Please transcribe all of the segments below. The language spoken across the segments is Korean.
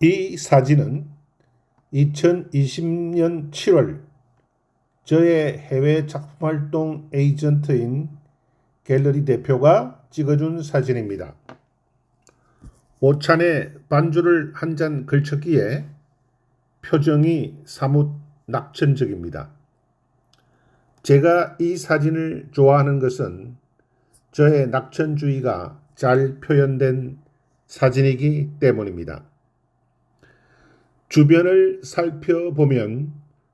이 사진은 2020년 7월 저의 해외 작품활동 에이전트인 갤러리 대표가 찍어준 사진입니다. 오찬에 반주를 한 잔 걸쳤기에 표정이 사뭇 낙천적입니다. 제가 이 사진을 좋아하는 것은 저의 낙천주의가 잘 표현된 사진이기 때문입니다. 주변을 살펴보면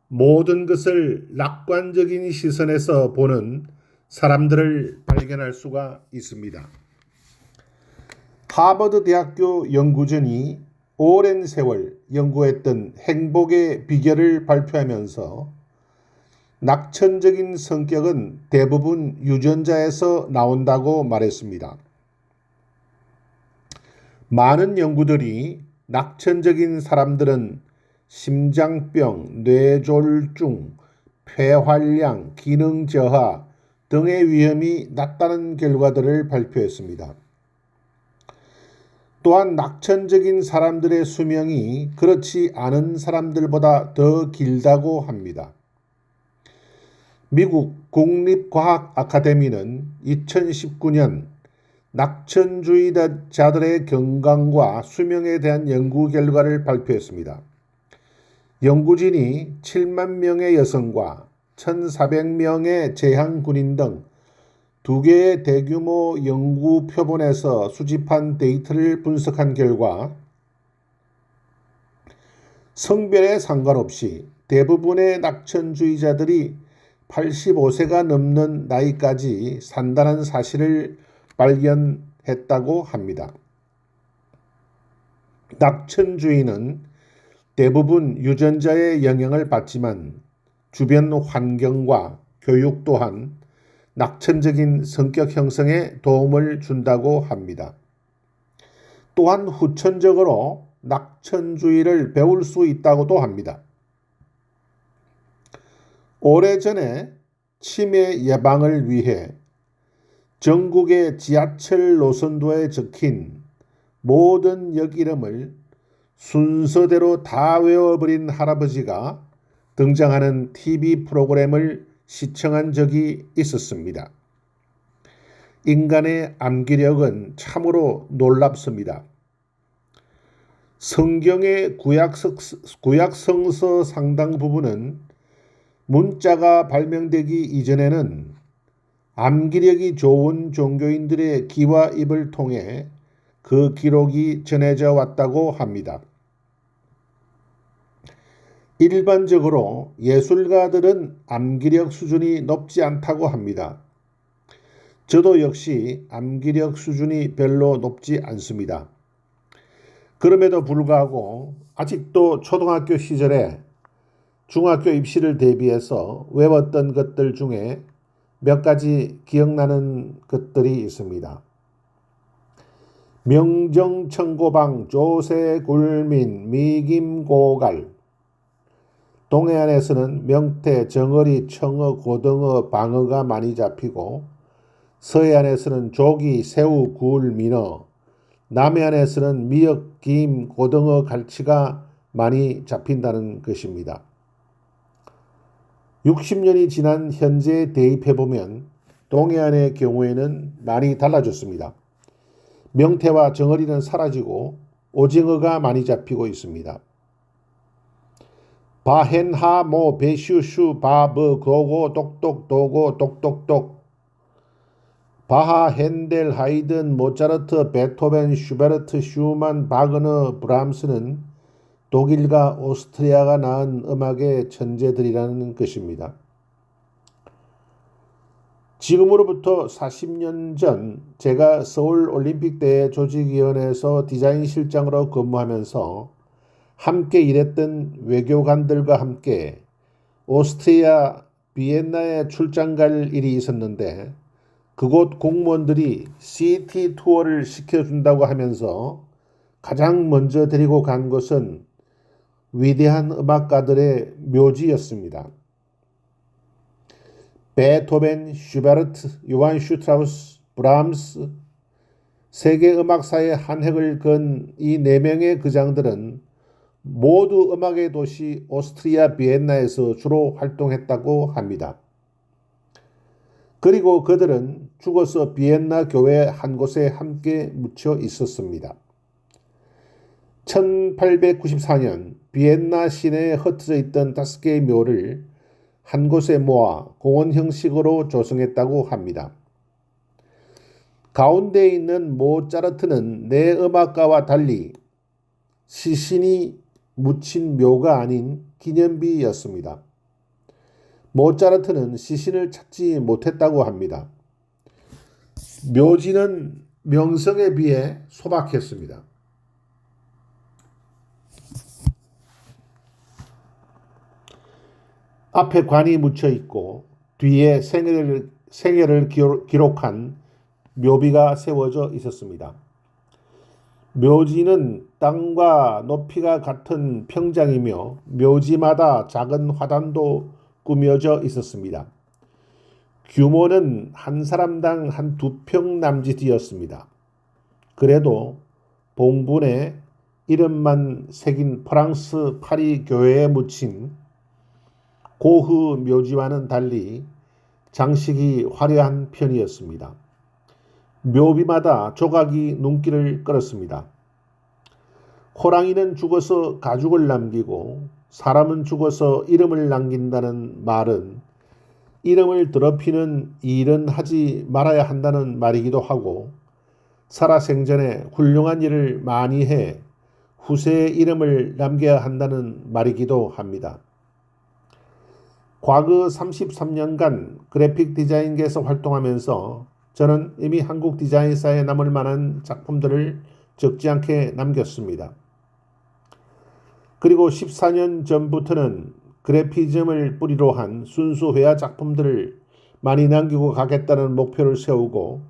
모든 것을 낙관적인 시선에서 보는 사람들을 발견할 수가 있습니다. 하버드 대학교 연구진이 오랜 세월 연구했던 행복의 비결을 발표하면서 낙천적인 성격은 대부분 유전자에서 나온다고 말했습니다. 많은 연구들이 낙천적인 사람들은 심장병, 뇌졸중, 폐활량, 기능 저하 등의 위험이 낮다는 결과들을 발표했습니다. 또한 낙천적인 사람들의 수명이 그렇지 않은 사람들보다 더 길다고 합니다. 미국 국립과학 아카데미는 2019년 낙천주의자들의 건강과 수명에 대한 연구 결과를 발표했습니다. 연구진이 7만 명의 여성과 1,400명의 제향 군인 등 2개의 대규모 연구 표본에서 수집한 데이터를 분석한 결과 성별에 상관없이 대부분의 낙천주의자들이 85세가 넘는 나이까지 산다는 사실을 발견했다고 합니다. 낙천주의는 대부분 유전자의 영향을 받지만 주변 환경과 교육 또한 낙천적인 성격 형성에 도움을 준다고 합니다. 또한 후천적으로 낙천주의를 배울 수 있다고도 합니다. 오래전에 치매 예방을 위해 전국의 지하철 노선도에 적힌 모든 역 이름을 순서대로 다 외워버린 할아버지가 등장하는 TV 프로그램을 시청한 적이 있었습니다. 인간의 암기력은 참으로 놀랍습니다. 성경의 구약성서 상당 부분은 문자가 발명되기 이전에는 암기력이 좋은 종교인들의 귀와 입을 통해 그 기록이 전해져 왔다고 합니다. 일반적으로 예술가들은 암기력 수준이 높지 않다고 합니다. 저도 역시 암기력 수준이 별로 높지 않습니다. 그럼에도 불구하고 아직도 초등학교 시절에 중학교 입시를 대비해서 외웠던 것들 중에 몇 가지 기억나는 것들이 있습니다. 명정청고방, 조세굴민, 미김고갈. 동해안에서는 명태, 정어리, 청어, 고등어, 방어가 많이 잡히고 서해안에서는 조기, 새우, 굴, 민어, 남해안에서는 미역, 김, 고등어, 갈치가 많이 잡힌다는 것입니다. 60년이 지난 현재에 대입해보면 동해안의 경우에는 많이 달라졌습니다. 명태와 정어리는 사라지고 오징어가 많이 잡히고 있습니다. 바헨하 모 베슈슈 바버 고고 똑똑 도고 똑똑똑 바하 핸델 하이든 모차르트 베토벤 슈베르트 슈만 바그너 브람스는 독일과 오스트리아가 낳은 음악의 천재들이라는 것입니다. 지금으로부터 40년 전 제가 서울올림픽대회 조직위원회에서 디자인 실장으로 근무하면서 함께 일했던 외교관들과 함께 오스트리아 비엔나에 출장 갈 일이 있었는데 그곳 공무원들이 시티 투어를 시켜준다고 하면서 가장 먼저 데리고 간 곳은 위대한 음악가들의 묘지였습니다. 베토벤, 슈베르트, 요한 슈트라우스, 브람스, 세계 음악사에 한 획을 그은 이 네 명의 거장들은 모두 음악의 도시 오스트리아 비엔나에서 주로 활동했다고 합니다. 그리고 그들은 죽어서 비엔나 교회 한 곳에 함께 묻혀 있었습니다. 1894년 비엔나 시내에 흩어져 있던 5개의 묘를 한 곳에 모아 공원 형식으로 조성했다고 합니다. 가운데 있는 모차르트는 내 음악가와 달리 시신이 묻힌 묘가 아닌 기념비였습니다. 모차르트는 시신을 찾지 못했다고 합니다. 묘지는 명성에 비해 소박했습니다. 앞에 관이 묻혀 있고 뒤에 생애를 기록한 묘비가 세워져 있었습니다. 묘지는 땅과 높이가 같은 평장이며 묘지마다 작은 화단도 꾸며져 있었습니다. 규모는 한 사람당 한 2평 남짓이었습니다. 그래도 봉분에 이름만 새긴 프랑스 파리 교회에 묻힌 고흐 묘지와는 달리 장식이 화려한 편이었습니다. 묘비마다 조각이 눈길을 끌었습니다. 호랑이는 죽어서 가죽을 남기고 사람은 죽어서 이름을 남긴다는 말은 이름을 더럽히는 일은 하지 말아야 한다는 말이기도 하고 살아생전에 훌륭한 일을 많이 해 후세의 이름을 남겨야 한다는 말이기도 합니다. 과거 33년간 그래픽 디자인계에서 활동하면서 저는 이미 한국 디자인사에 남을 만한 작품들을 적지 않게 남겼습니다. 그리고 14년 전부터는 그래피즘을 뿌리로 한 순수 회화 작품들을 많이 남기고 가겠다는 목표를 세우고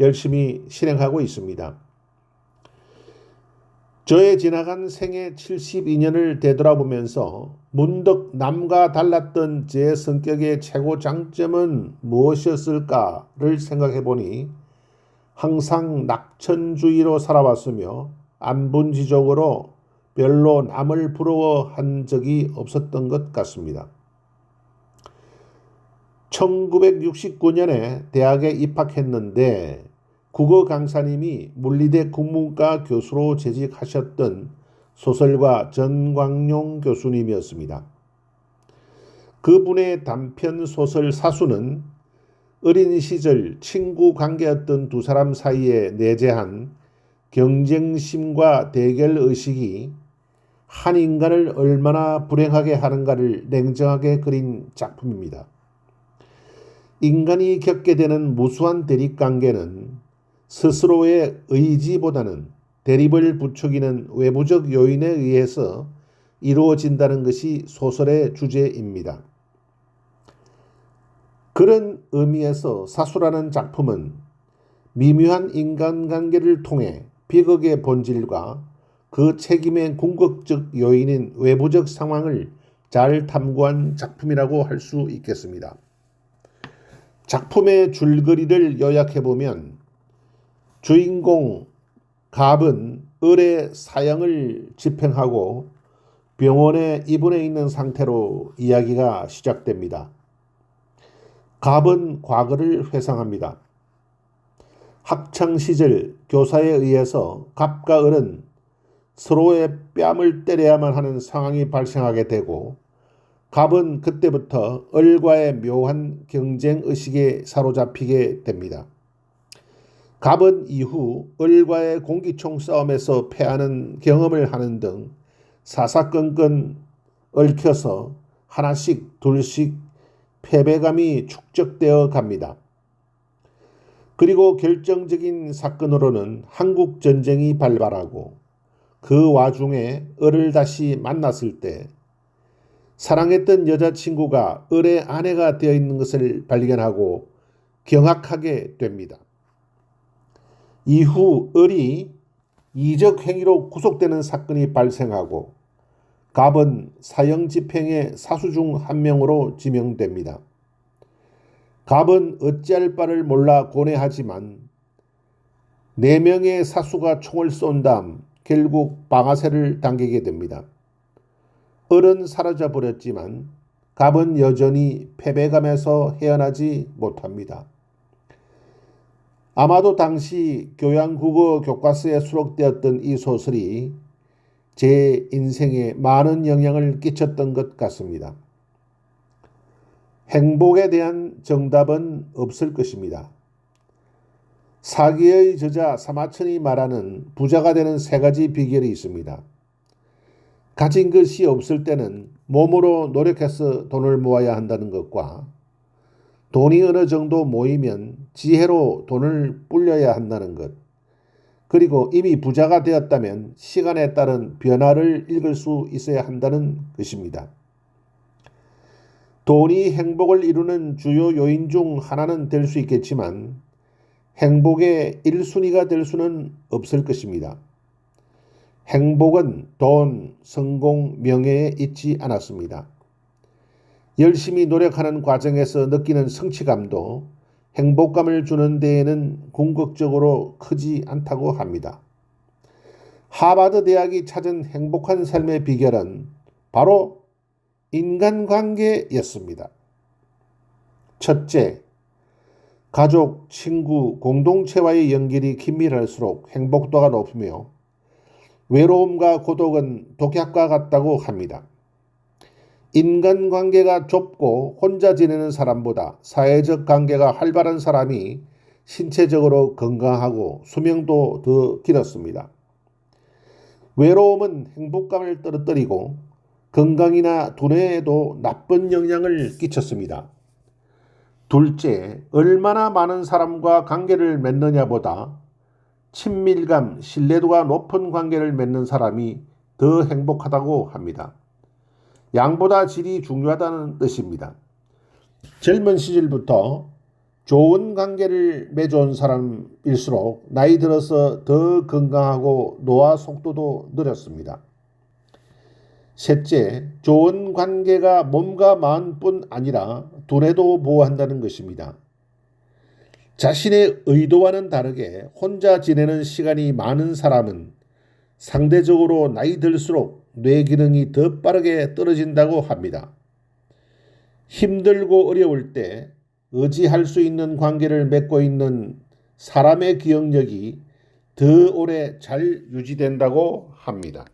열심히 실행하고 있습니다. 저의 지나간 생애 72년을 되돌아보면서 문득 남과 달랐던 제 성격의 최고 장점은 무엇이었을까를 생각해보니 항상 낙천주의로 살아왔으며 안분지족으로 별로 남을 부러워한 적이 없었던 것 같습니다. 1969년에 대학에 입학했는데 국어 강사님이 물리대 국문과 교수로 재직하셨던 소설가 전광용 교수님이었습니다. 그분의 단편 소설 사수는 어린 시절 친구 관계였던 두 사람 사이에 내재한 경쟁심과 대결의식이 한 인간을 얼마나 불행하게 하는가를 냉정하게 그린 작품입니다. 인간이 겪게 되는 무수한 대립관계는 스스로의 의지보다는 대립을 부추기는 외부적 요인에 의해서 이루어진다는 것이 소설의 주제입니다. 그런 의미에서 사수라는 작품은 미묘한 인간관계를 통해 비극의 본질과 그 책임의 궁극적 요인인 외부적 상황을 잘 탐구한 작품이라고 할 수 있겠습니다. 작품의 줄거리를 요약해보면 주인공 갑은 을의 사형을 집행하고 병원에 입원해 있는 상태로 이야기가 시작됩니다. 갑은 과거를 회상합니다. 학창시절 교사에 의해서 갑과 을은 서로의 뺨을 때려야만 하는 상황이 발생하게 되고 갑은 그때부터 을과의 묘한 경쟁의식에 사로잡히게 됩니다. 갑은 이후 을과의 공기총 싸움에서 패하는 경험을 하는 등 사사건건 얽혀서 하나씩 둘씩 패배감이 축적되어 갑니다. 그리고 결정적인 사건으로는 한국전쟁이 발발하고 그 와중에 을을 다시 만났을 때 사랑했던 여자친구가 을의 아내가 되어 있는 것을 발견하고 경악하게 됩니다. 이후 을이 이적 행위로 구속되는 사건이 발생하고 갑은 사형 집행의 사수 중 한 명으로 지명됩니다. 갑은 어찌할 바를 몰라 고뇌하지만 4명의 사수가 총을 쏜 다음 결국 방아쇠를 당기게 됩니다. 을은 사라져 버렸지만 갑은 여전히 패배감에서 헤어나지 못합니다. 아마도 당시 교양국어 교과서에 수록되었던 이 소설이 제 인생에 많은 영향을 끼쳤던 것 같습니다. 행복에 대한 정답은 없을 것입니다. 사기의 저자 사마천이 말하는 부자가 되는 세 가지 비결이 있습니다. 가진 것이 없을 때는 몸으로 노력해서 돈을 모아야 한다는 것과 돈이 어느 정도 모이면 지혜로 돈을 불려야 한다는 것, 그리고 이미 부자가 되었다면 시간에 따른 변화를 읽을 수 있어야 한다는 것입니다. 돈이 행복을 이루는 주요 요인 중 하나는 될 수 있겠지만 행복의 1순위가 될 수는 없을 것입니다. 행복은 돈, 성공, 명예에 있지 않았습니다. 열심히 노력하는 과정에서 느끼는 성취감도 행복감을 주는 데에는 궁극적으로 크지 않다고 합니다. 하버드 대학이 찾은 행복한 삶의 비결은 바로 인간관계였습니다. 첫째, 가족, 친구, 공동체와의 연결이 긴밀할수록 행복도가 높으며 외로움과 고독은 독약과 같다고 합니다. 인간관계가 좁고 혼자 지내는 사람보다 사회적 관계가 활발한 사람이 신체적으로 건강하고 수명도 더 길었습니다. 외로움은 행복감을 떨어뜨리고 건강이나 두뇌에도 나쁜 영향을 끼쳤습니다. 둘째, 얼마나 많은 사람과 관계를 맺느냐보다 친밀감, 신뢰도가 높은 관계를 맺는 사람이 더 행복하다고 합니다. 양보다 질이 중요하다는 뜻입니다. 젊은 시절부터 좋은 관계를 맺어온 사람일수록 나이 들어서 더 건강하고 노화 속도도 느렸습니다. 셋째, 좋은 관계가 몸과 마음뿐 아니라 두뇌도 보호한다는 것입니다. 자신의 의도와는 다르게 혼자 지내는 시간이 많은 사람은 상대적으로 나이 들수록 뇌 기능이 더 빠르게 떨어진다고 합니다. 힘들고 어려울 때 의지할 수 있는 관계를 맺고 있는 사람의 기억력이 더 오래 잘 유지된다고 합니다.